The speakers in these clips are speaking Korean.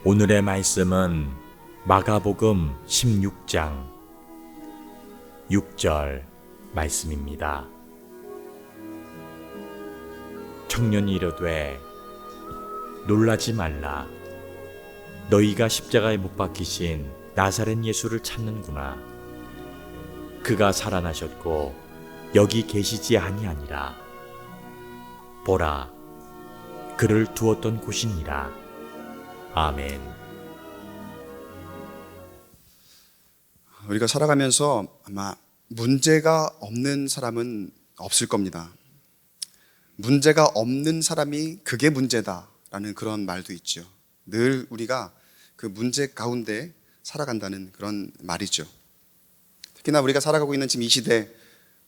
오늘의 말씀은 마가복음 16장 6절 말씀입니다. 청년이 이르되 놀라지 말라. 너희가 십자가에 못 박히신 나사렛 예수를 찾는구나. 그가 살아나셨고 여기 계시지 아니하니라. 보라, 그를 두었던 곳이니라. 아멘. 우리가 살아가면서 아마 문제가 없는 사람은 없을 겁니다. 문제가 없는 사람이 그게 문제다라는 그런 말도 있죠. 늘 우리가 그 문제 가운데 살아간다는 그런 말이죠. 특히나 우리가 살아가고 있는 지금 이 시대,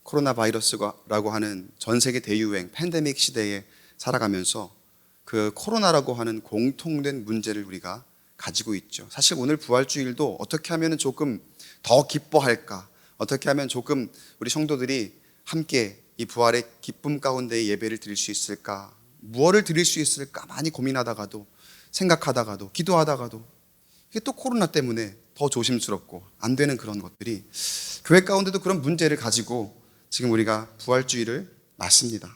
코로나 바이러스라고 하는 전 세계 대유행 팬데믹 시대에 살아가면서 그 코로나라고 하는 공통된 문제를 우리가 가지고 있죠. 사실 오늘 부활주일도 어떻게 하면 조금 더 기뻐할까, 어떻게 하면 조금 우리 성도들이 함께 이 부활의 기쁨 가운데 예배를 드릴 수 있을까, 무엇을 드릴 수 있을까 많이 고민하다가도, 생각하다가도, 기도하다가도 이게 또 코로나 때문에 더 조심스럽고 안 되는 그런 것들이 교회 가운데도 그런 문제를 가지고 지금 우리가 부활주일을 맞습니다.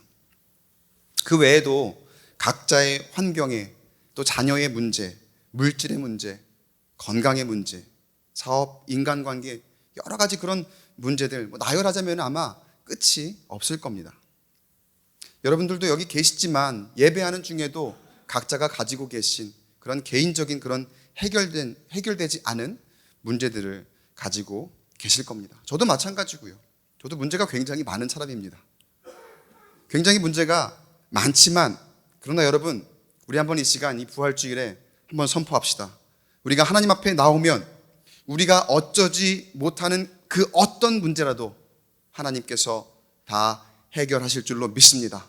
그 외에도 각자의 환경에, 또 자녀의 문제, 물질의 문제, 건강의 문제, 사업, 인간관계, 여러 가지 그런 문제들 나열하자면 아마 끝이 없을 겁니다. 여러분들도 여기 계시지만 예배하는 중에도 각자가 가지고 계신 그런 개인적인 그런 해결되지 않은 문제들을 가지고 계실 겁니다. 저도 마찬가지고요. 저도 문제가 굉장히 많은 사람입니다. 굉장히 문제가 많지만 그러나 여러분, 우리 한번 이 시간, 이 부활주일에 한번 선포합시다. 우리가 하나님 앞에 나오면 우리가 어쩌지 못하는 그 어떤 문제라도 하나님께서 다 해결하실 줄로 믿습니다.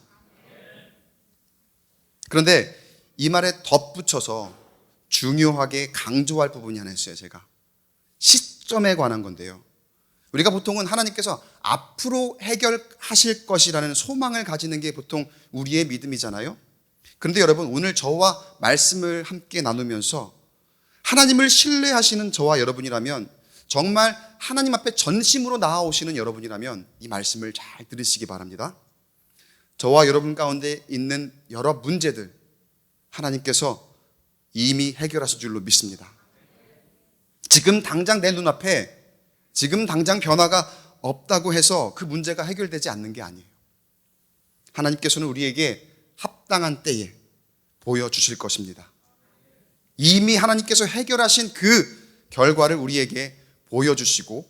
그런데 이 말에 덧붙여서 중요하게 강조할 부분이 하나 있어요. 제가 시점에 관한 건데요. 우리가 보통은 하나님께서 앞으로 해결하실 것이라는 소망을 가지는 게 보통 우리의 믿음이잖아요. 그런데 여러분, 오늘 저와 말씀을 함께 나누면서 하나님을 신뢰하시는 저와 여러분이라면, 정말 하나님 앞에 전심으로 나아오시는 여러분이라면 이 말씀을 잘 들으시기 바랍니다. 저와 여러분 가운데 있는 여러 문제들 하나님께서 이미 해결하실 줄로 믿습니다. 지금 당장 내 눈앞에 지금 당장 변화가 없다고 해서 그 문제가 해결되지 않는 게 아니에요. 하나님께서는 우리에게 합당한 때에 보여주실 것입니다. 이미 하나님께서 해결하신 그 결과를 우리에게 보여주시고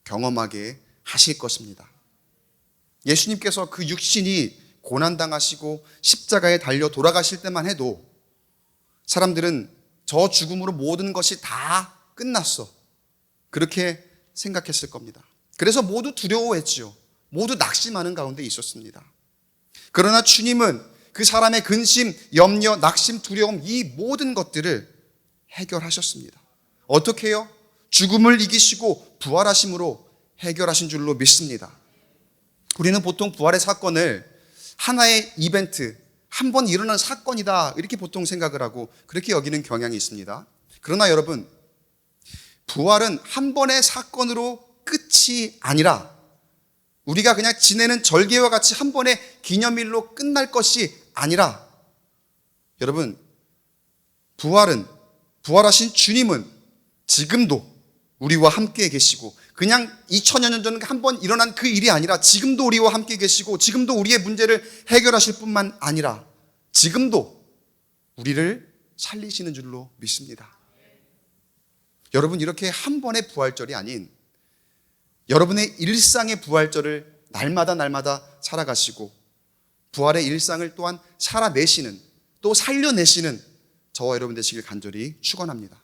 경험하게 하실 것입니다. 예수님께서 그 육신이 고난당하시고 십자가에 달려 돌아가실 때만 해도 사람들은 저 죽음으로 모든 것이 다 끝났어, 그렇게 생각했을 겁니다. 그래서 모두 두려워했지요. 모두 낙심하는 가운데 있었습니다. 그러나 주님은 그 사람의 근심, 염려, 낙심, 두려움, 이 모든 것들을 해결하셨습니다. 어떻게 해요? 죽음을 이기시고 부활하심으로 해결하신 줄로 믿습니다. 우리는 보통 부활의 사건을 하나의 이벤트, 한 번 일어난 사건이다, 이렇게 보통 생각을 하고 그렇게 여기는 경향이 있습니다. 그러나 여러분, 부활은 한 번의 사건으로 끝이 아니라 우리가 그냥 지내는 절기와 같이 한 번의 기념일로 끝날 것이 아니라, 여러분, 부활하신 주님은 지금도 우리와 함께 계시고, 그냥 2000여 년 전 한 번 일어난 그 일이 아니라 지금도 우리와 함께 계시고, 지금도 우리의 문제를 해결하실 뿐만 아니라 지금도 우리를 살리시는 줄로 믿습니다. 여러분, 이렇게 한 번의 부활절이 아닌 여러분의 일상의 부활절을 날마다 살아가시고 부활의 일상을 또한 살아내시는, 또 살려내시는 저와 여러분 되시길 간절히 축원합니다.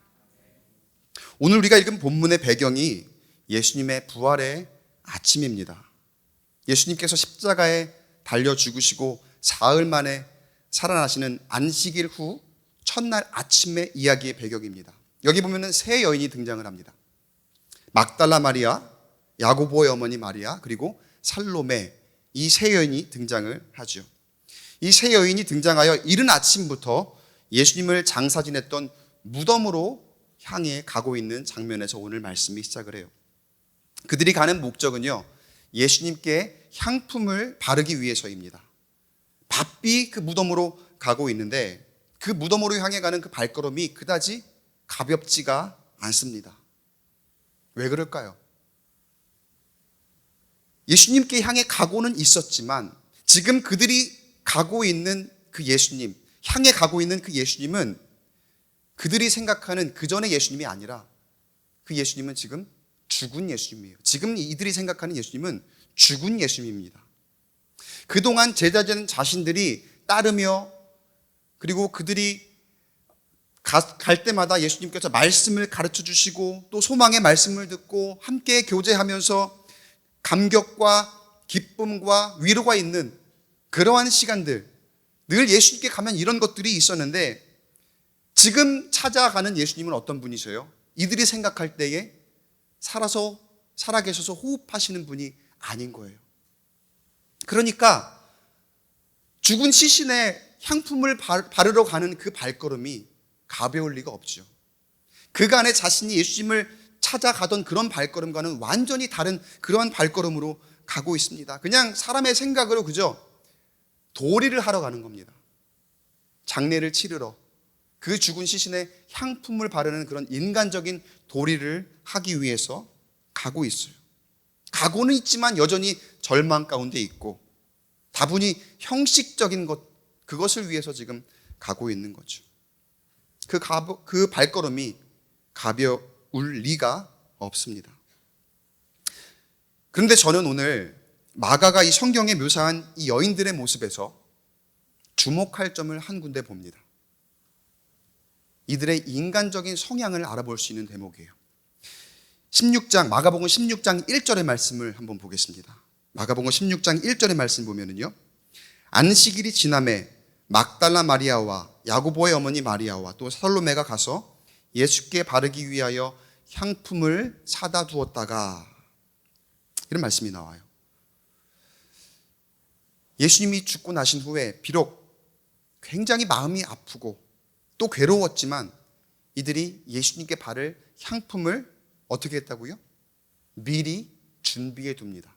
오늘 우리가 읽은 본문의 배경이 예수님의 부활의 아침입니다. 예수님께서 십자가에 달려 죽으시고 사흘 만에 살아나시는 안식일 후 첫날 아침의 이야기의 배경입니다. 여기 보면은 세 여인이 등장을 합니다. 막달라 마리아, 야고보의 어머니 마리아, 그리고 살로메, 이 세 여인이 등장을 하죠. 이 세 여인이 등장하여 이른 아침부터 예수님을 장사 지냈던 무덤으로 향해 가고 있는 장면에서 오늘 말씀이 시작을 해요. 그들이 가는 목적은요, 예수님께 향품을 바르기 위해서입니다. 바삐 그 무덤으로 가고 있는데 그 무덤으로 향해 가는 그 발걸음이 그다지 가볍지가 않습니다. 왜 그럴까요? 예수님께 향해 가고는 있었지만 지금 그들이 가고 있는 그 예수님, 향해 가고 있는 그 예수님은 그들이 생각하는 그 전의 예수님이 아니라 그 예수님은 지금 죽은 예수님이에요. 지금 이들이 생각하는 예수님은 죽은 예수님입니다. 그동안 제자된 자신들이 따르며 그리고 그들이 갈 때마다 예수님께서 말씀을 가르쳐 주시고 또 소망의 말씀을 듣고 함께 교제하면서 감격과 기쁨과 위로가 있는 그러한 시간들, 늘 예수님께 가면 이런 것들이 있었는데 지금 찾아가는 예수님은 어떤 분이세요? 이들이 생각할 때에 살아계셔서 호흡하시는 분이 아닌 거예요. 그러니까 죽은 시신의 향품을 바르러 가는 그 발걸음이 가벼울 리가 없죠. 그간에 자신이 예수님을 찾아가던 그런 발걸음과는 완전히 다른 그러한 발걸음으로 가고 있습니다. 그냥 사람의 생각으로 그저 도리를 하러 가는 겁니다. 장례를 치르러 그 죽은 시신의 향품을 바르는 그런 인간적인 도리를 하기 위해서 가고 있어요. 가고는 있지만 여전히 절망 가운데 있고 다분히 형식적인 그것을 위해서 지금 가고 있는 거죠. 그 발걸음이 가벼울 리가 없습니다. 그런데 저는 오늘 마가가 이 성경에 묘사한 이 여인들의 모습에서 주목할 점을 한 군데 봅니다. 이들의 인간적인 성향을 알아볼 수 있는 대목이에요. 마가복음 16장 1절의 말씀을 한번 보겠습니다. 마가복음 16장 1절의 말씀 보면은요, 안식일이 지남에 막달라 마리아와 야고보의 어머니 마리아와 또 살로메가 가서 예수께 바르기 위하여 향품을 사다 두었다가, 이런 말씀이 나와요. 예수님이 죽고 나신 후에 비록 굉장히 마음이 아프고 또 괴로웠지만 이들이 예수님께 바를 향품을 어떻게 했다고요? 미리 준비해 둡니다.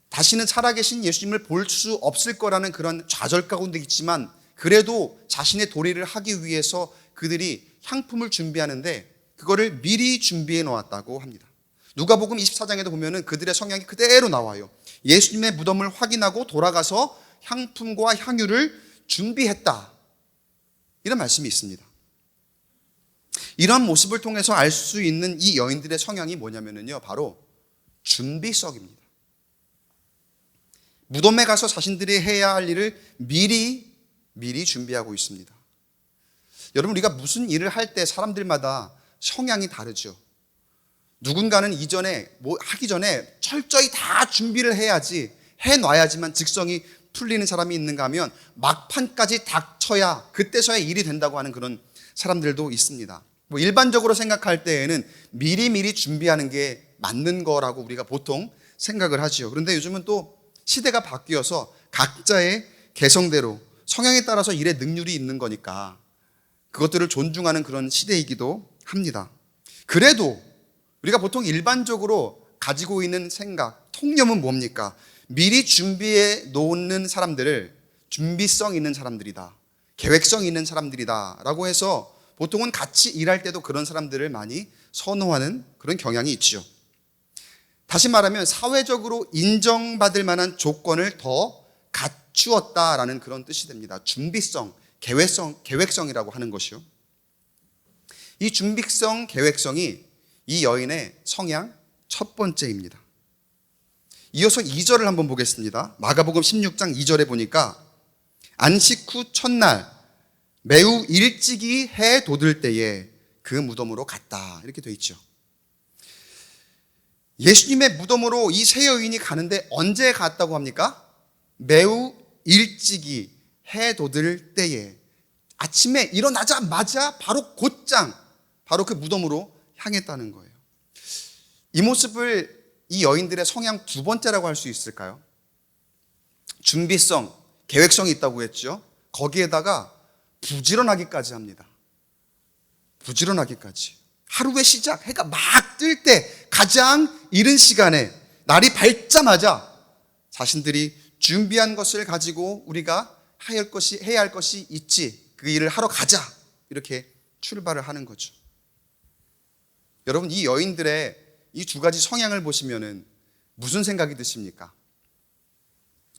다시는 살아계신 예수님을 볼 수 없을 거라는 그런 좌절 가운데 있지만 그래도 자신의 도리를 하기 위해서 그들이 향품을 준비하는데 그거를 미리 준비해 놓았다고 합니다. 누가복음 24장에도 보면은 그들의 성향이 그대로 나와요. 예수님의 무덤을 확인하고 돌아가서 향품과 향유를 준비했다, 이런 말씀이 있습니다. 이러한 모습을 통해서 알 수 있는 이 여인들의 성향이 뭐냐면요, 바로 준비성입니다. 무덤에 가서 자신들이 해야 할 일을 미리 준비하고 있습니다. 여러분, 우리가 무슨 일을 할 때 사람들마다 성향이 다르죠. 누군가는 이전에 하기 전에 철저히 다 준비를 해야지, 해놔야지만 직성이 풀리는 사람이 있는가 하면 막판까지 닥쳐야 그때서야 일이 된다고 하는 그런 사람들도 있습니다. 일반적으로 생각할 때에는 미리 준비하는 게 맞는 거라고 우리가 보통 생각을 하죠. 그런데 요즘은 또 시대가 바뀌어서 각자의 개성대로 성향에 따라서 일의 능률이 있는 거니까 그것들을 존중하는 그런 시대이기도 합니다. 그래도 우리가 보통 일반적으로 가지고 있는 생각, 통념은 뭡니까? 미리 준비해 놓는 사람들을 준비성 있는 사람들이다, 계획성 있는 사람들이다 라고 해서 보통은 같이 일할 때도 그런 사람들을 많이 선호하는 그런 경향이 있죠. 다시 말하면 사회적으로 인정받을 만한 조건을 더 갖추었다라는 그런 뜻이 됩니다. 준비성, 계획성이라고 하는 것이요. 이 준비성, 계획성이 이 여인의 성향 첫 번째입니다. 이어서 2절을 한번 보겠습니다. 마가복음 16장 2절에 보니까 안식 후 첫날 매우 일찍이 해 돋을 때에 그 무덤으로 갔다, 이렇게 되어 있죠. 예수님의 무덤으로 이 세 여인이 가는데 언제 갔다고 합니까? 매우 일찍이 해 돋을 때에, 아침에 일어나자마자 바로 그 무덤으로 향했다는 거예요. 이 모습을 이 여인들의 성향 두 번째라고 할 수 있을까요? 준비성, 계획성이 있다고 했죠. 거기에다가 부지런하기까지 합니다. 부지런하기까지 하루의 시작, 해가 막 뜰 때 가장 이른 시간에 날이 밝자마자 자신들이 준비한 것을 가지고 우리가 해야 할 것이 있지, 그 일을 하러 가자, 이렇게 출발을 하는 거죠. 여러분, 이 여인들의 이 두 가지 성향을 보시면은 무슨 생각이 드십니까?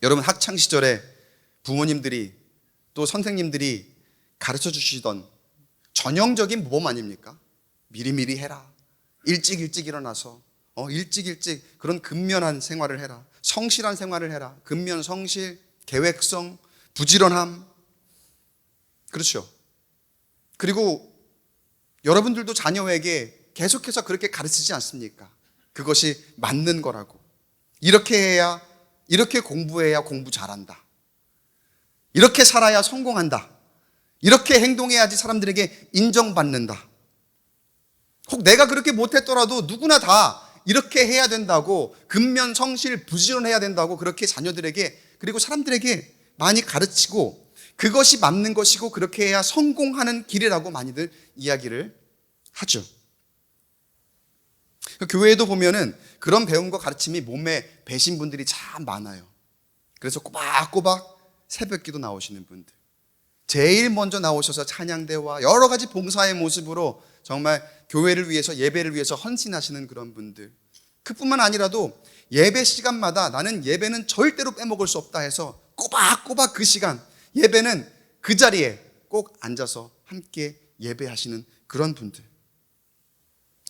여러분, 학창 시절에 부모님들이 또 선생님들이 가르쳐 주시던 전형적인 모범 아닙니까? 미리미리 해라, 일찍 일어나서 일찍 그런 근면한 생활을 해라, 성실한 생활을 해라. 근면, 성실, 계획성, 부지런함. 그렇죠. 그리고 여러분들도 자녀에게 계속해서 그렇게 가르치지 않습니까? 그것이 맞는 거라고. 이렇게 해야, 이렇게 공부해야 공부 잘한다. 이렇게 살아야 성공한다. 이렇게 행동해야지 사람들에게 인정받는다. 혹 내가 그렇게 못했더라도 누구나 다 이렇게 해야 된다고, 근면, 성실, 부지런해야 된다고 그렇게 자녀들에게, 그리고 사람들에게 많이 가르치고, 그것이 맞는 것이고 그렇게 해야 성공하는 길이라고 많이들 이야기를 하죠. 교회에도 보면은 그런 배움과 가르침이 몸에 배신 분들이 참 많아요. 그래서 꼬박꼬박 새벽기도 나오시는 분들, 제일 먼저 나오셔서 찬양대와 여러 가지 봉사의 모습으로 정말 교회를 위해서, 예배를 위해서 헌신하시는 그런 분들, 그뿐만 아니라도 예배 시간마다 나는 예배는 절대로 빼먹을 수 없다 해서 꼬박꼬박 그 시간, 예배는 그 자리에 꼭 앉아서 함께 예배하시는 그런 분들,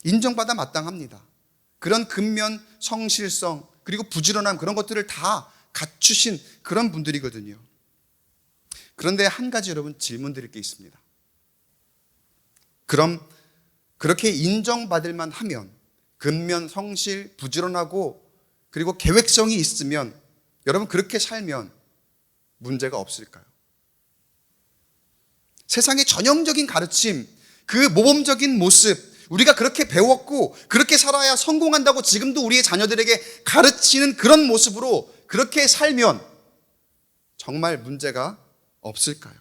인정받아 마땅합니다. 그런 근면, 성실성, 그리고 부지런함, 그런 것들을 다 갖추신 그런 분들이거든요. 그런데 한 가지 여러분 질문 드릴 게 있습니다. 그럼 그렇게 인정받을 만 하면, 근면, 성실, 부지런하고 그리고 계획성이 있으면, 여러분 그렇게 살면 문제가 없을까요? 세상의 전형적인 가르침, 그 모범적인 모습, 우리가 그렇게 배웠고 그렇게 살아야 성공한다고 지금도 우리의 자녀들에게 가르치는 그런 모습으로 그렇게 살면 정말 문제가 없을까요?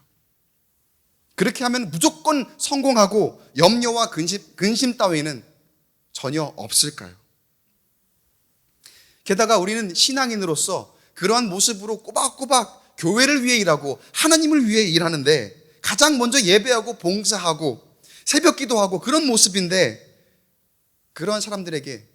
그렇게 하면 무조건 성공하고 염려와 근심 따위는 전혀 없을까요? 게다가 우리는 신앙인으로서 그러한 모습으로 꼬박꼬박 교회를 위해 일하고 하나님을 위해 일하는데, 가장 먼저 예배하고 봉사하고 새벽 기도하고 그런 모습인데, 그런 사람들에게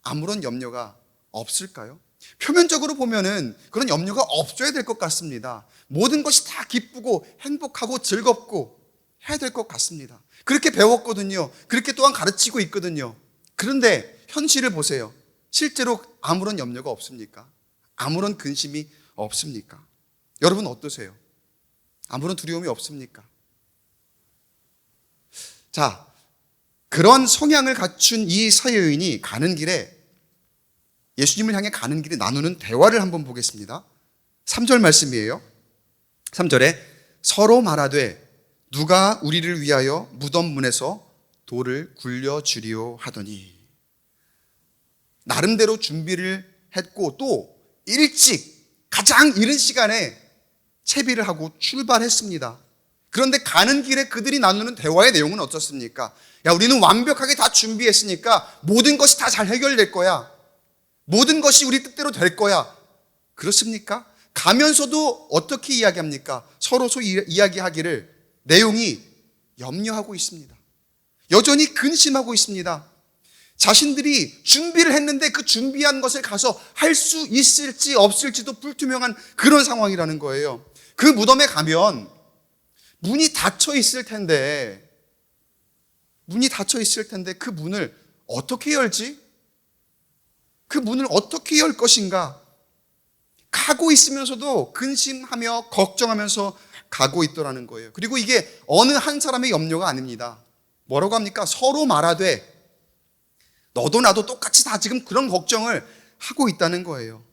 아무런 염려가 없을까요? 표면적으로 보면은 그런 염려가 없어야 될 것 같습니다. 모든 것이 다 기쁘고 행복하고 즐겁고 해야 될 것 같습니다. 그렇게 배웠거든요. 그렇게 또한 가르치고 있거든요. 그런데 현실을 보세요. 실제로 아무런 염려가 없습니까? 아무런 근심이 없습니까? 여러분 어떠세요? 아무런 두려움이 없습니까? 자, 그런 성향을 갖춘 이 서여인이 가는 길에, 예수님을 향해 가는 길에 나누는 대화를 한번 보겠습니다. 3절 말씀이에요. 3절에 서로 말하되 누가 우리를 위하여 무덤 문에서 돌을 굴려주리오 하더니, 나름대로 준비를 했고 또 일찍 가장 이른 시간에 채비를 하고 출발했습니다. 그런데 가는 길에 그들이 나누는 대화의 내용은 어떻습니까? 야, 우리는 완벽하게 다 준비했으니까 모든 것이 다 잘 해결될 거야. 모든 것이 우리 뜻대로 될 거야. 그렇습니까? 가면서도 어떻게 이야기합니까? 서로 이야기하기를, 내용이 염려하고 있습니다. 여전히 근심하고 있습니다. 자신들이 준비를 했는데 그 준비한 것을 가서 할 수 있을지 없을지도 불투명한 그런 상황이라는 거예요. 그 무덤에 가면 문이 닫혀 있을 텐데 그 문을 어떻게 열지? 그 문을 어떻게 열 것인가? 가고 있으면서도 근심하며 걱정하면서 가고 있더라는 거예요. 그리고 이게 어느 한 사람의 염려가 아닙니다. 뭐라고 합니까? 서로 말하되, 너도 나도 똑같이 다 지금 그런 걱정을 하고 있다는 거예요.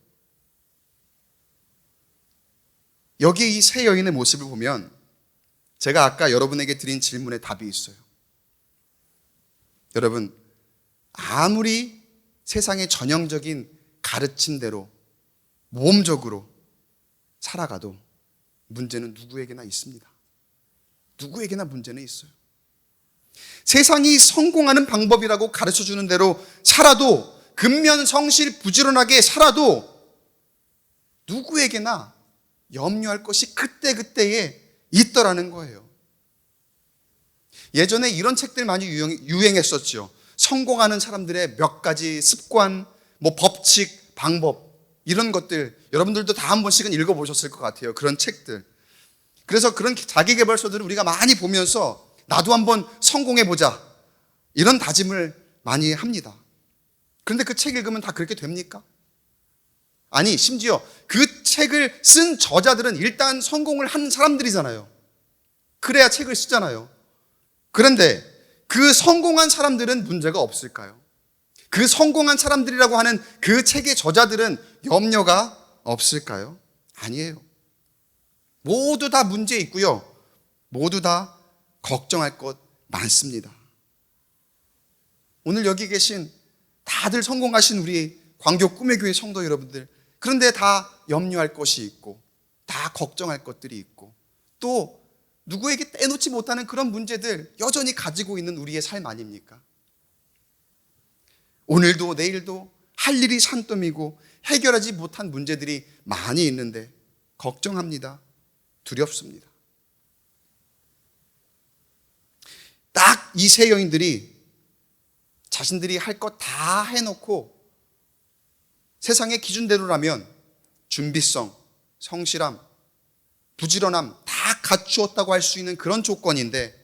여기에 이 세 여인의 모습을 보면 제가 아까 여러분에게 드린 질문에 답이 있어요. 여러분, 아무리 세상의 전형적인 가르침대로 모범적으로 살아가도 문제는 누구에게나 있습니다. 누구에게나 문제는 있어요. 세상이 성공하는 방법이라고 가르쳐 주는 대로 살아도, 근면성실 부지런하게 살아도 누구에게나 염려할 것이 그때그때에 있더라는 거예요. 예전에 이런 책들 많이 유행했었죠. 성공하는 사람들의 몇 가지 습관, 법칙, 방법, 이런 것들 여러분들도 다 한 번씩은 읽어보셨을 것 같아요. 그런 책들. 그래서 그런 자기계발서들을 우리가 많이 보면서 나도 한번 성공해보자, 이런 다짐을 많이 합니다. 그런데 그 책 읽으면 다 그렇게 됩니까? 아니, 심지어 그 책을 쓴 저자들은 일단 성공을 한 사람들이잖아요. 그래야 책을 쓰잖아요. 그런데 그 성공한 사람들은 문제가 없을까요? 그 성공한 사람들이라고 하는 그 책의 저자들은 염려가 없을까요? 아니에요. 모두 다 문제 있고요. 모두 다 걱정할 것 많습니다. 오늘 여기 계신 다들 성공하신 우리 광교 꿈의 교회 성도 여러분들, 그런데 다 염려할 것이 있고, 다 걱정할 것들이 있고, 또 누구에게 떼놓지 못하는 그런 문제들 여전히 가지고 있는 우리의 삶 아닙니까? 오늘도 내일도 할 일이 산더미고 해결하지 못한 문제들이 많이 있는데 걱정합니다. 두렵습니다. 딱 이 세 여인들이 자신들이 할 것 다 해놓고 세상의 기준대로라면 준비성, 성실함, 부지런함 다 갖추었다고 할 수 있는 그런 조건인데,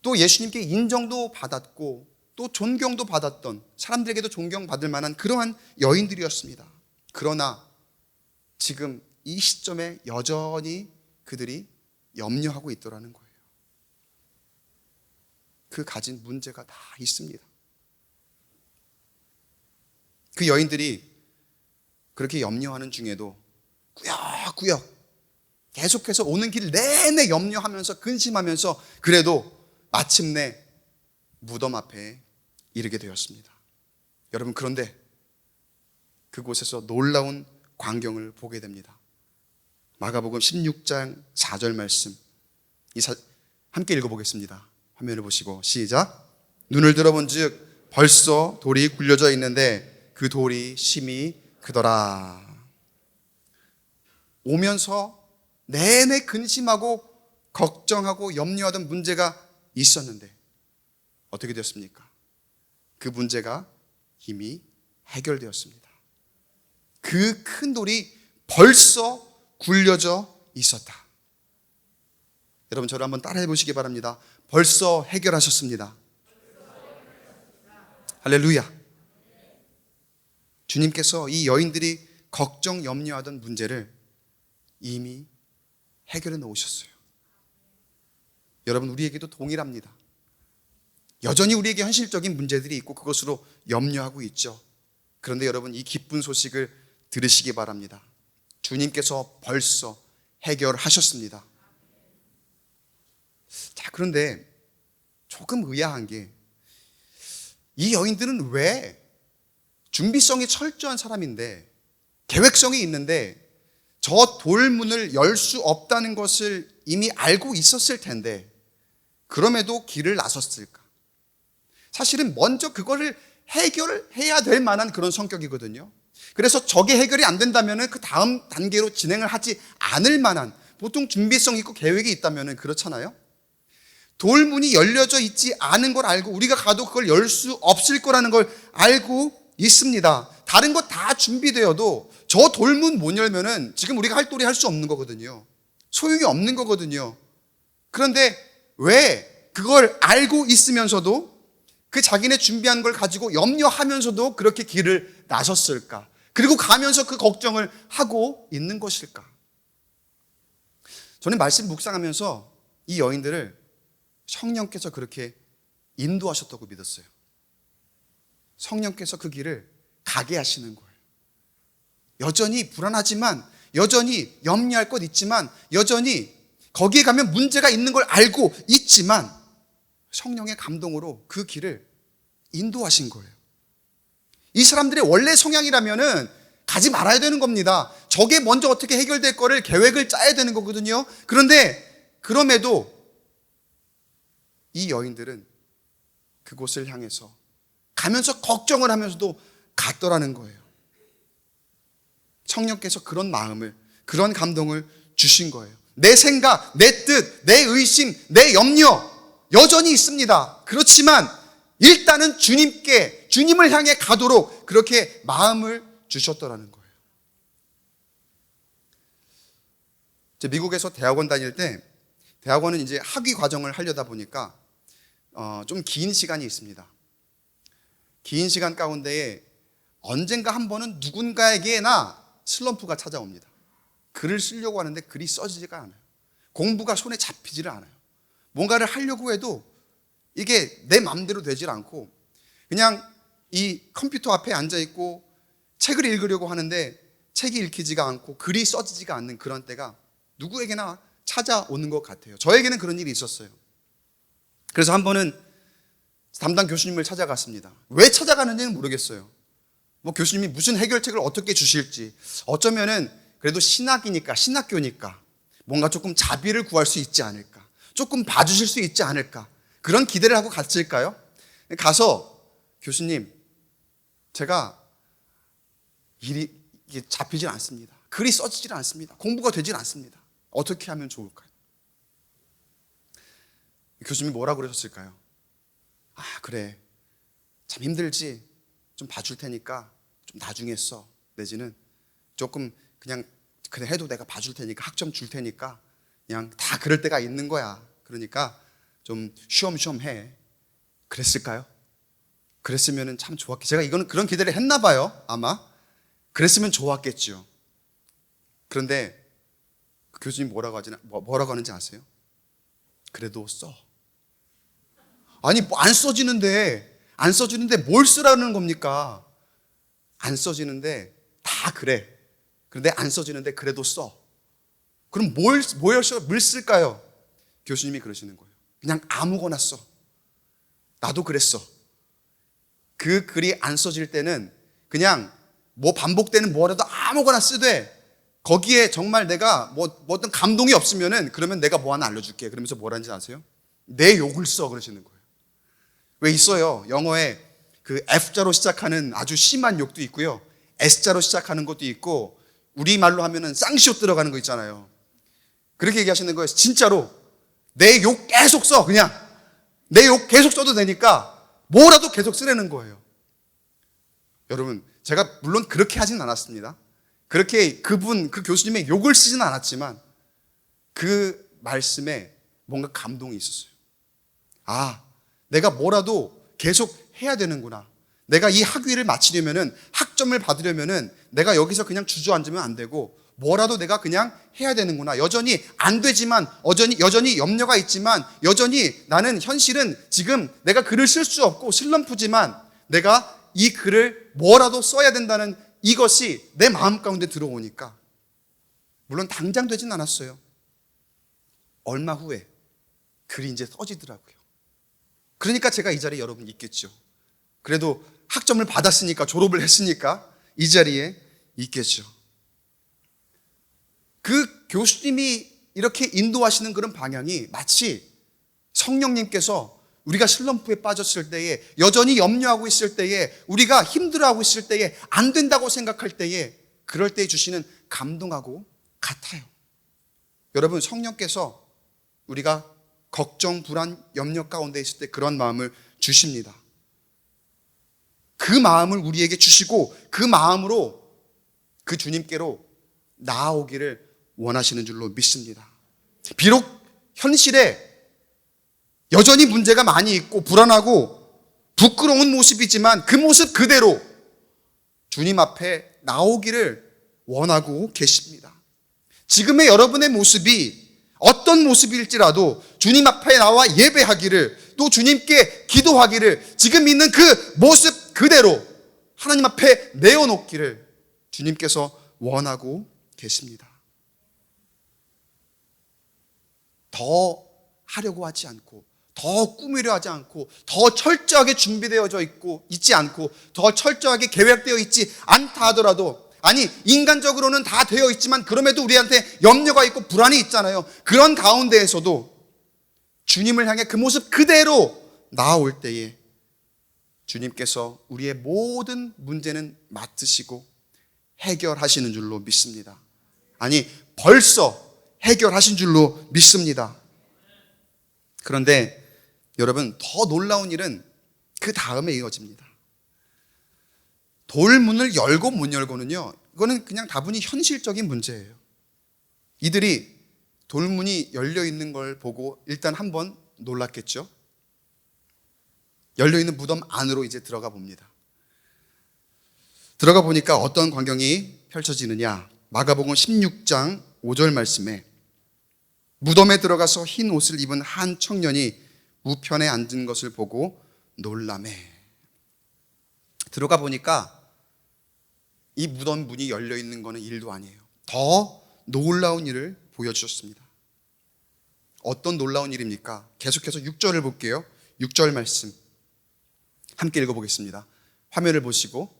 또 예수님께 인정도 받았고 또 존경도 받았던, 사람들에게도 존경받을 만한 그러한 여인들이었습니다. 그러나 지금 이 시점에 여전히 그들이 염려하고 있더라는 거예요. 그 가진 문제가 다 있습니다. 그 여인들이 그렇게 염려하는 중에도 꾸역꾸역 계속해서 오는 길 내내 염려하면서 근심하면서 그래도 마침내 무덤 앞에 이르게 되었습니다. 여러분, 그런데 그곳에서 놀라운 광경을 보게 됩니다. 마가복음 16장 4절 말씀, 함께 읽어보겠습니다. 화면을 보시고 시작. 눈을 들어본즉 벌써 돌이 굴려져 있는데 그 돌이 심히 크더라. 오면서 내내 근심하고 걱정하고 염려하던 문제가 있었는데 어떻게 되었습니까? 그 문제가 이미 해결되었습니다. 그 큰 돌이 벌써 굴려져 있었다. 여러분, 저를 한번 따라해 보시기 바랍니다. 벌써 해결하셨습니다. 할렐루야. 주님께서 이 여인들이 걱정, 염려하던 문제를 이미 해결해 놓으셨어요. 여러분, 우리에게도 동일합니다. 여전히 우리에게 현실적인 문제들이 있고 그것으로 염려하고 있죠. 그런데 여러분, 이 기쁜 소식을 들으시기 바랍니다. 주님께서 벌써 해결하셨습니다. 자, 그런데 조금 의아한 게, 이 여인들은 왜 준비성이 철저한 사람인데, 계획성이 있는데 저 돌문을 열 수 없다는 것을 이미 알고 있었을 텐데 그럼에도 길을 나섰을까? 사실은 먼저 그거를 해결해야 될 만한 그런 성격이거든요. 그래서 저게 해결이 안 된다면 그 다음 단계로 진행을 하지 않을 만한, 보통 준비성 있고 계획이 있다면 그렇잖아요. 돌문이 열려져 있지 않은 걸 알고 우리가 가도 그걸 열 수 없을 거라는 걸 알고 있습니다. 다른 거 다 준비되어도 저 돌문 못 열면은 지금 우리가 할 도리 할 수 없는 거거든요. 소용이 없는 거거든요. 그런데 왜 그걸 알고 있으면서도 그 자기네 준비한 걸 가지고 염려하면서도 그렇게 길을 나섰을까? 그리고 가면서 그 걱정을 하고 있는 것일까? 저는 말씀 묵상하면서 이 여인들을 성령께서 그렇게 인도하셨다고 믿었어요. 성령께서 그 길을 가게 하시는 거예요. 여전히 불안하지만, 여전히 염려할 것 있지만, 여전히 거기에 가면 문제가 있는 걸 알고 있지만 성령의 감동으로 그 길을 인도하신 거예요. 이 사람들의 원래 성향이라면은 가지 말아야 되는 겁니다. 저게 먼저 어떻게 해결될 거를 계획을 짜야 되는 거거든요. 그런데 그럼에도 이 여인들은 그곳을 향해서 가면서 걱정을 하면서도 갔더라는 거예요. 성령께서 그런 마음을, 그런 감동을 주신 거예요. 내 생각, 내 뜻, 내 의심, 내 염려 여전히 있습니다. 그렇지만 일단은 주님을 향해 가도록 그렇게 마음을 주셨더라는 거예요. 미국에서 대학원 다닐 때, 대학원은 이제 학위 과정을 하려다 보니까 좀 긴 시간이 있습니다. 긴 시간 가운데에 언젠가 한 번은 누군가에게나 슬럼프가 찾아옵니다. 글을 쓰려고 하는데 글이 써지지가 않아요. 공부가 손에 잡히지를 않아요. 뭔가를 하려고 해도 이게 내 마음대로 되질 않고 그냥 이 컴퓨터 앞에 앉아있고 책을 읽으려고 하는데 책이 읽히지가 않고 글이 써지지가 않는 그런 때가 누구에게나 찾아오는 것 같아요. 저에게는 그런 일이 있었어요. 그래서 한 번은 담당 교수님을 찾아갔습니다. 왜 찾아가는지는 모르겠어요. 뭐 교수님이 무슨 해결책을 어떻게 주실지, 어쩌면은 그래도 신학교니까 뭔가 조금 자비를 구할 수 있지 않을까, 조금 봐주실 수 있지 않을까, 그런 기대를 하고 갔을까요? 가서 교수님, 제가 일이 이게 잡히질 않습니다. 글이 써지질 않습니다. 공부가 되질 않습니다. 어떻게 하면 좋을까요? 교수님이 뭐라고 그러셨을까요? 아, 그래. 참 힘들지. 좀 봐줄 테니까 좀 나중에 써. 내지는 조금 그냥 그래 해도 내가 봐줄 테니까 학점 줄 테니까 그냥 다 그럴 때가 있는 거야. 그러니까 좀 쉬엄쉬엄 해. 그랬을까요? 그랬으면 참 좋았겠죠. 제가 이거는 그런 기대를 했나 봐요. 아마. 그랬으면 좋았겠죠. 그런데 그 교수님 뭐라고 하는지 아세요? 그래도 써. 아니, 뭐 안 써지는데 뭘 쓰라는 겁니까? 안 써지는데 다 그래. 그런데 안 써지는데 그래도 써. 그럼 뭘 쓸까요? 교수님이 그러시는 거예요. 그냥 아무거나 써. 나도 그랬어. 그 글이 안 써질 때는 그냥 뭐 반복되는 뭐라도 아무거나 쓰되 거기에 정말 내가 뭐 어떤 감동이 없으면은 그러면 내가 뭐 하나 알려줄게. 그러면서 뭐라는지 아세요? 내 욕을 써 그러시는 거예요. 왜 있어요? 영어에 그 F자로 시작하는 아주 심한 욕도 있고요. S자로 시작하는 것도 있고 우리말로 하면은 쌍시옷 들어가는 거 있잖아요. 그렇게 얘기하시는 거예요. 진짜로 내 욕 계속 써. 그냥 내 욕 계속 써도 되니까 뭐라도 계속 쓰라는 거예요. 여러분, 제가 물론 그렇게 하진 않았습니다. 그렇게 그 교수님의 욕을 쓰진 않았지만 그 말씀에 뭔가 감동이 있었어요. 아, 내가 뭐라도 계속 해야 되는구나. 내가 이 학위를 마치려면은, 학점을 받으려면은 내가 여기서 그냥 주저앉으면 안 되고 뭐라도 내가 그냥 해야 되는구나. 여전히 안 되지만, 여전히 염려가 있지만, 여전히 나는 현실은 지금 내가 글을 쓸 수 없고 슬럼프지만 내가 이 글을 뭐라도 써야 된다는 이것이 내 마음 가운데 들어오니까, 물론 당장 되진 않았어요. 얼마 후에 글이 이제 써지더라고요. 그러니까 제가 이 자리에 여러분 있겠죠. 그래도 학점을 받았으니까, 졸업을 했으니까 이 자리에 있겠죠. 그 교수님이 이렇게 인도하시는 그런 방향이 마치 성령님께서 우리가 슬럼프에 빠졌을 때에, 여전히 염려하고 있을 때에, 우리가 힘들어하고 있을 때에, 안 된다고 생각할 때에, 그럴 때 주시는 감동하고 같아요. 여러분, 성령께서 우리가 걱정, 불안, 염려 가운데 있을 때 그런 마음을 주십니다. 그 마음을 우리에게 주시고 그 마음으로 그 주님께로 나아오기를 원하시는 줄로 믿습니다. 비록 현실에 여전히 문제가 많이 있고 불안하고 부끄러운 모습이지만 그 모습 그대로 주님 앞에 나오기를 원하고 계십니다. 지금의 여러분의 모습이 어떤 모습일지라도 주님 앞에 나와 예배하기를, 또 주님께 기도하기를, 지금 있는 그 모습 그대로 하나님 앞에 내어놓기를 주님께서 원하고 계십니다. 더 하려고 하지 않고, 더 꾸미려 하지 않고, 더 철저하게 준비되어져 있지 않고, 더 철저하게 계획되어 있지 않다 하더라도, 아니 인간적으로는 다 되어 있지만 그럼에도 우리한테 염려가 있고 불안이 있잖아요. 그런 가운데에서도 주님을 향해 그 모습 그대로 나아올 때에 주님께서 우리의 모든 문제는 맡으시고 해결하시는 줄로 믿습니다. 아니, 벌써 해결하신 줄로 믿습니다. 그런데 여러분, 더 놀라운 일은 그 다음에 이어집니다. 돌문을 열고 못 열고는요, 이거는 그냥 다분히 현실적인 문제예요. 이들이 돌문이 열려 있는 걸 보고 일단 한번 놀랐겠죠. 열려 있는 무덤 안으로 이제 들어가 봅니다. 들어가 보니까 어떤 광경이 펼쳐지느냐. 마가복음 16장 5절 말씀에 무덤에 들어가서 흰 옷을 입은 한 청년이 우편에 앉은 것을 보고 놀라매. 들어가 보니까 이 무덤 문이 열려 있는 것은 일도 아니에요. 더 놀라운 일을 보여주셨습니다. 어떤 놀라운 일입니까? 계속해서 6절을 볼게요. 6절 말씀 함께 읽어보겠습니다. 화면을 보시고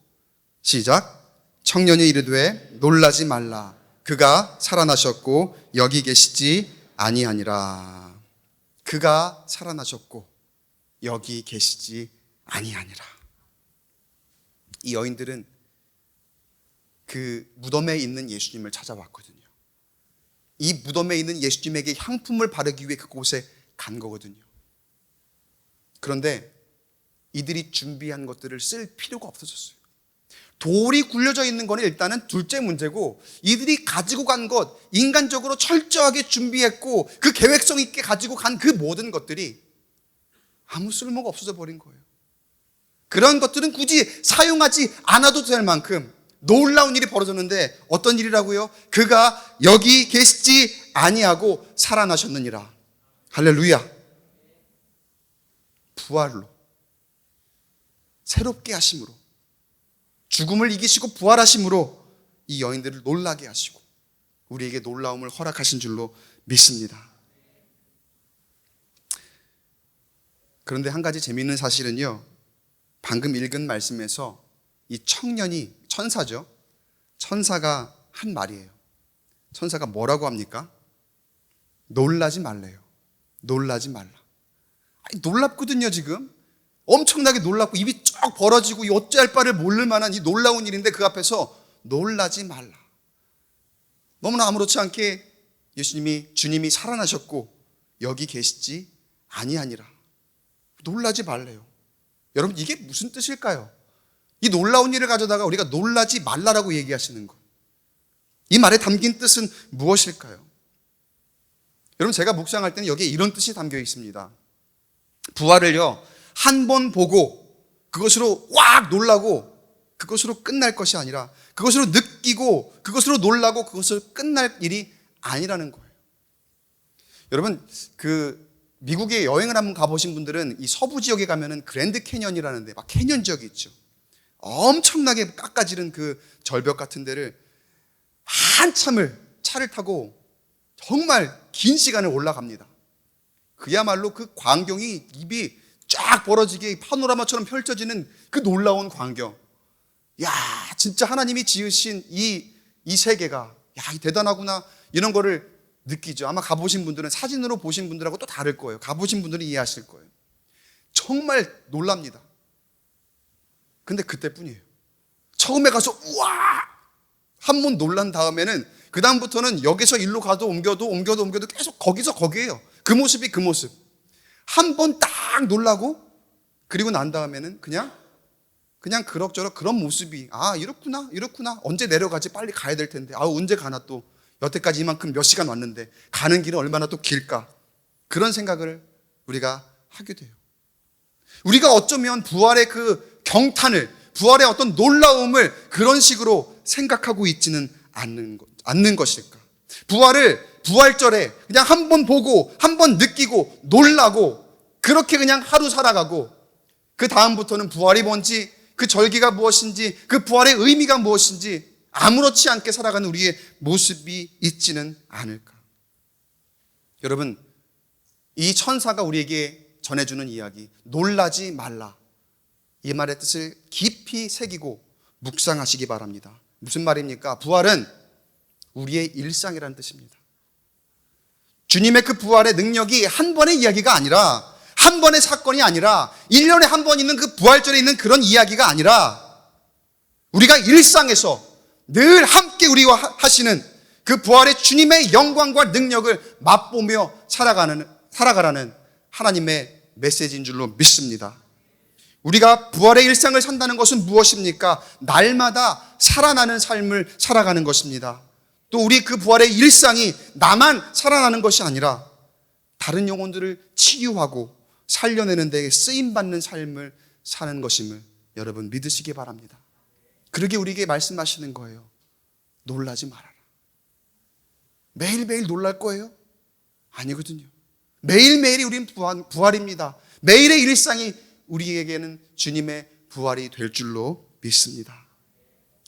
시작. 청년이 이르되 놀라지 말라. 그가 살아나셨고 여기 계시지 아니하니라. 그가 살아나셨고 여기 계시지 아니하니라. 이 여인들은 그 무덤에 있는 예수님을 찾아왔거든요. 이 무덤에 있는 예수님에게 향품을 바르기 위해 그곳에 간 거거든요. 그런데 이들이 준비한 것들을 쓸 필요가 없어졌어요. 돌이 굴려져 있는 거는 일단은 둘째 문제고, 이들이 가지고 간 것, 인간적으로 철저하게 준비했고 그 계획성 있게 가지고 간 그 모든 것들이 아무 쓸모가 없어져 버린 거예요. 그런 것들은 굳이 사용하지 않아도 될 만큼 놀라운 일이 벌어졌는데, 어떤 일이라고요? 그가 여기 계시지 아니하고 살아나셨느니라. 할렐루야. 부활로, 새롭게 하심으로, 죽음을 이기시고 부활하심으로 이 여인들을 놀라게 하시고 우리에게 놀라움을 허락하신 줄로 믿습니다. 그런데 한 가지 재미있는 사실은요, 방금 읽은 말씀에서 이 청년이, 천사죠, 천사가 한 말이에요. 천사가 뭐라고 합니까? 놀라지 말래요. 놀라지 말라. 아니, 놀랍거든요. 지금 엄청나게 놀랍고 입이 쫙 벌어지고 어찌할 바를 모를 만한 이 놀라운 일인데 그 앞에서 놀라지 말라. 너무나 아무렇지 않게 주님이 살아나셨고 여기 계시지 아니하니라. 놀라지 말래요. 여러분, 이게 무슨 뜻일까요? 이 놀라운 일을 가져다가 우리가 놀라지 말라라고 얘기하시는 것, 이 말에 담긴 뜻은 무엇일까요? 여러분, 제가 묵상할 때는 여기에 이런 뜻이 담겨 있습니다. 부활을요, 한 번 보고 그것으로 왁 놀라고 그것으로 끝날 것이 아니라, 그것으로 느끼고 그것으로 놀라고 그것으로 끝날 일이 아니라는 거예요. 여러분, 미국에 여행을 한번 가보신 분들은 이 서부 지역에 가면은 그랜드 캐년이라는데, 막 캐년 지역이 있죠. 엄청나게 깎아지른 그 절벽 같은 데를 한참을 차를 타고 정말 긴 시간을 올라갑니다. 그야말로 그 광경이 입이 쫙 벌어지게 파노라마처럼 펼쳐지는 그 놀라운 광경. 야, 진짜 하나님이 지으신 이 세계가, 야, 대단하구나, 이런 거를 느끼죠. 아마 가보신 분들은, 사진으로 보신 분들하고 또 다를 거예요. 가보신 분들은 이해하실 거예요. 정말 놀랍니다. 근데 그때뿐이에요. 처음에 가서 우와 한 번 놀란 다음에는 그 다음부터는 여기서 일로 가도 옮겨도 계속 거기서 거기에요. 그 모습이 그 모습. 한 번 딱 놀라고 그리고 난 다음에는 그냥 그럭저럭 그런 모습이, 아, 이렇구나 언제 내려가지, 빨리 가야 될 텐데, 아, 언제 가나, 또 여태까지 이만큼 몇 시간 왔는데 가는 길은 얼마나 또 길까, 그런 생각을 우리가 하게 돼요. 우리가 어쩌면 부활의 그 경탄을, 부활의 어떤 놀라움을 그런 식으로 생각하고 있지는 않는 것일까? 부활절에 그냥 한 번 보고 한 번 느끼고 놀라고 그렇게 그냥 하루 살아가고, 그 다음부터는 부활이 뭔지, 그 절기가 무엇인지, 그 부활의 의미가 무엇인지 아무렇지 않게 살아가는 우리의 모습이 있지는 않을까? 여러분, 이 천사가 우리에게 전해주는 이야기, 놀라지 말라, 이 말의 뜻을 깊이 새기고 묵상하시기 바랍니다. 무슨 말입니까? 부활은 우리의 일상이라는 뜻입니다. 주님의 그 부활의 능력이 한 번의 이야기가 아니라, 한 번의 사건이 아니라, 1년에 한 번 있는 그 부활절에 있는 그런 이야기가 아니라, 우리가 일상에서 늘 함께 우리와 하시는 그 부활의 주님의 영광과 능력을 맛보며 살아가라는 하나님의 메시지인 줄로 믿습니다. 우리가 부활의 일상을 산다는 것은 무엇입니까? 날마다 살아나는 삶을 살아가는 것입니다. 또 우리 그 부활의 일상이 나만 살아나는 것이 아니라 다른 영혼들을 치유하고 살려내는 데에 쓰임받는 삶을 사는 것임을 여러분 믿으시기 바랍니다. 그러게 우리에게 말씀하시는 거예요. 놀라지 말아라. 매일매일 놀랄 거예요? 아니거든요. 매일매일이 우린 부활입니다. 매일의 일상이 우리에게는 주님의 부활이 될 줄로 믿습니다.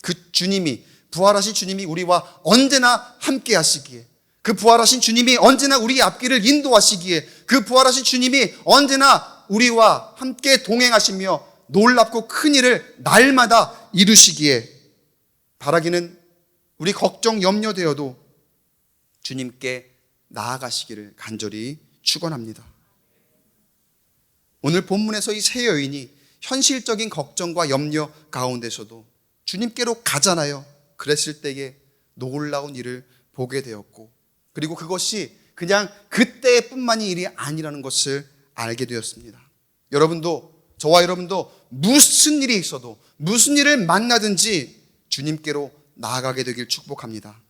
그 주님이, 부활하신 주님이 우리와 언제나 함께 하시기에, 그 부활하신 주님이 언제나 우리 앞길을 인도하시기에, 그 부활하신 주님이 언제나 우리와 함께 동행하시며 놀랍고 큰 일을 날마다 이루시기에, 바라기는 우리 걱정 염려되어도 주님께 나아가시기를 간절히 축원합니다. 오늘 본문에서 이 세 여인이 현실적인 걱정과 염려 가운데서도 주님께로 가잖아요. 그랬을 때에 놀라운 일을 보게 되었고, 그리고 그것이 그냥 그때뿐만이 일이 아니라는 것을 알게 되었습니다. 저와 여러분도 무슨 일이 있어도, 무슨 일을 만나든지 주님께로 나아가게 되길 축복합니다.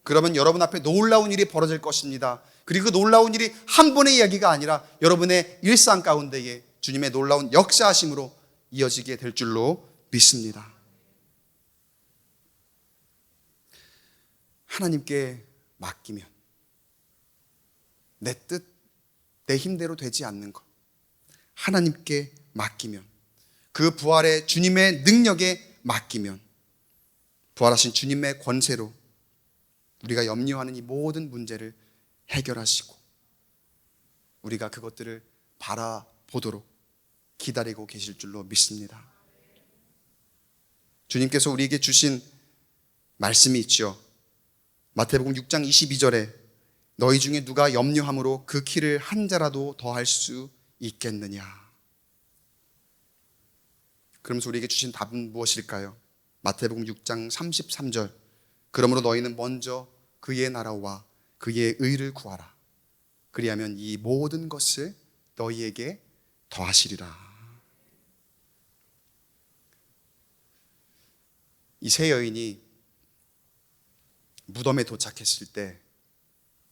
그러면 여러분 앞에 놀라운 일이 벌어질 것입니다. 그리고 그 놀라운 일이 한 번의 이야기가 아니라 여러분의 일상 가운데에 주님의 놀라운 역사하심으로 이어지게 될 줄로 믿습니다. 하나님께 맡기면 내 뜻, 내 힘대로 되지 않는 것, 하나님께 맡기면, 그 부활의 주님의 능력에 맡기면, 부활하신 주님의 권세로 우리가 염려하는 이 모든 문제를 해결하시고 우리가 그것들을 바라보도록 기다리고 계실 줄로 믿습니다. 주님께서 우리에게 주신 말씀이 있죠. 마태복음 6장 22절에 너희 중에 누가 염려함으로 그 키를 한 자라도 더할 수 있겠느냐. 그러면서 우리에게 주신 답은 무엇일까요? 마태복음 6장 33절, 그러므로 너희는 먼저 그의 나라와 그의 의를 구하라. 그리하면 이 모든 것을 너희에게 더하시리라. 이 세 여인이 무덤에 도착했을 때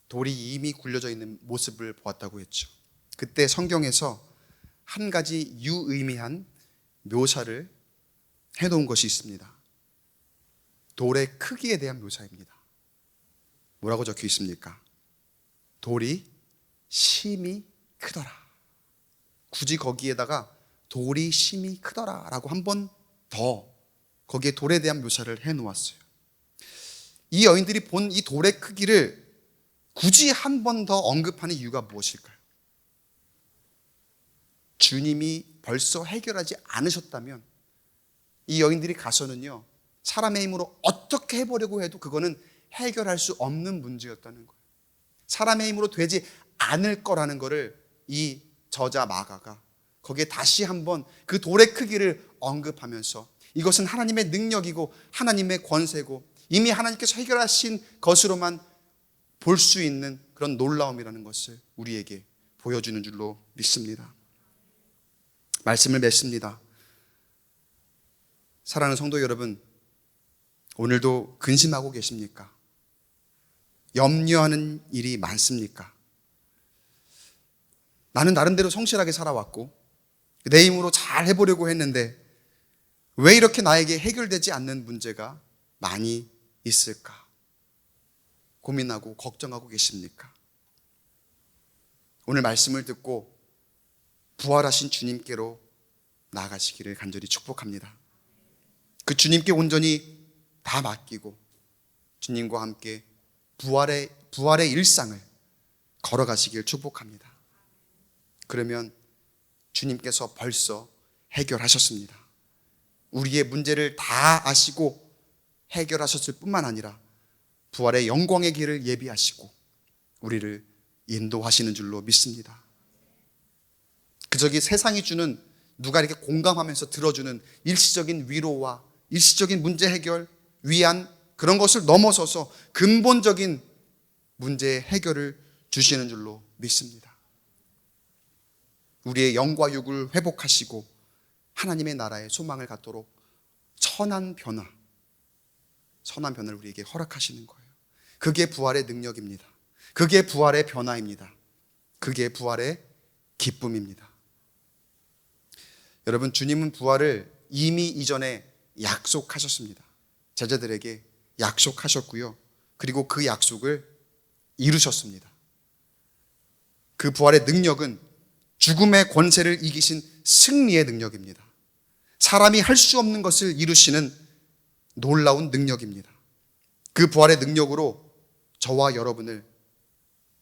돌이 이미 굴려져 있는 모습을 보았다고 했죠. 그때 성경에서 한 가지 유의미한 묘사를 해놓은 것이 있습니다. 돌의 크기에 대한 묘사입니다. 뭐라고 적혀 있습니까? 돌이 심히 크더라. 굳이 거기에다가 돌이 심히 크더라 라고 한 번 더 거기에 돌에 대한 묘사를 해놓았어요. 이 여인들이 본 이 돌의 크기를 굳이 한 번 더 언급하는 이유가 무엇일까요? 주님이 벌써 해결하지 않으셨다면 이 여인들이 가서는요, 사람의 힘으로 어떻게 해보려고 해도 그거는 해결할 수 없는 문제였다는 거예요. 사람의 힘으로 되지 않을 거라는 거를 이 저자 마가가 거기에 다시 한번 그 돌의 크기를 언급하면서 이것은 하나님의 능력이고 하나님의 권세고 이미 하나님께서 해결하신 것으로만 볼 수 있는 그런 놀라움이라는 것을 우리에게 보여주는 줄로 믿습니다. 말씀을 맺습니다. 사랑하는 성도 여러분, 오늘도 근심하고 계십니까? 염려하는 일이 많습니까? 나는 나름대로 성실하게 살아왔고 내 힘으로 잘 해보려고 했는데 왜 이렇게 나에게 해결되지 않는 문제가 많이 있을까? 고민하고 걱정하고 계십니까? 오늘 말씀을 듣고 부활하신 주님께로 나아가시기를 간절히 축복합니다. 그 주님께 온전히 다 맡기고 주님과 함께 부활의 일상을 걸어가시길 축복합니다. 그러면 주님께서 벌써 해결하셨습니다. 우리의 문제를 다 아시고 해결하셨을 뿐만 아니라 부활의 영광의 길을 예비하시고 우리를 인도하시는 줄로 믿습니다. 그저기 세상이 주는 누가 이렇게 공감하면서 들어주는 일시적인 위로와 일시적인 문제 해결, 위안 그런 것을 넘어서서 근본적인 문제의 해결을 주시는 줄로 믿습니다. 우리의 영과 육을 회복하시고 하나님의 나라의 소망을 갖도록 선한 변화를 우리에게 허락하시는 거예요. 그게 부활의 능력입니다. 그게 부활의 변화입니다. 그게 부활의 기쁨입니다. 여러분, 주님은 부활을 이미 이전에 약속하셨습니다. 제자들에게 약속하셨고요. 그리고 그 약속을 이루셨습니다. 그 부활의 능력은 죽음의 권세를 이기신 승리의 능력입니다. 사람이 할 수 없는 것을 이루시는 놀라운 능력입니다. 그 부활의 능력으로 저와 여러분을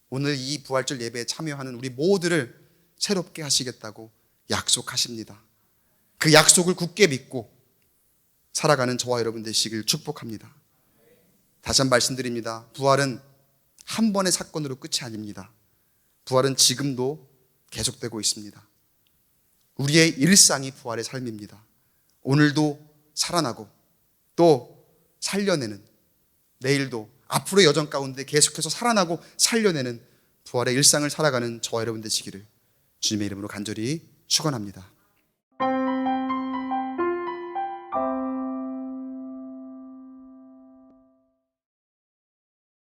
오늘 이 부활절 예배에 참여하는 우리 모두를 새롭게 하시겠다고 약속하십니다. 그 약속을 굳게 믿고 살아가는 저와 여러분 되시길 축복합니다. 다시 한번 말씀드립니다. 부활은 한 번의 사건으로 끝이 아닙니다. 부활은 지금도 계속되고 있습니다. 우리의 일상이 부활의 삶입니다. 오늘도 살아나고 또 살려내는, 내일도 앞으로의 여정 가운데 계속해서 살아나고 살려내는 부활의 일상을 살아가는 저와 여러분 되시기를 주님의 이름으로 간절히 축원합니다.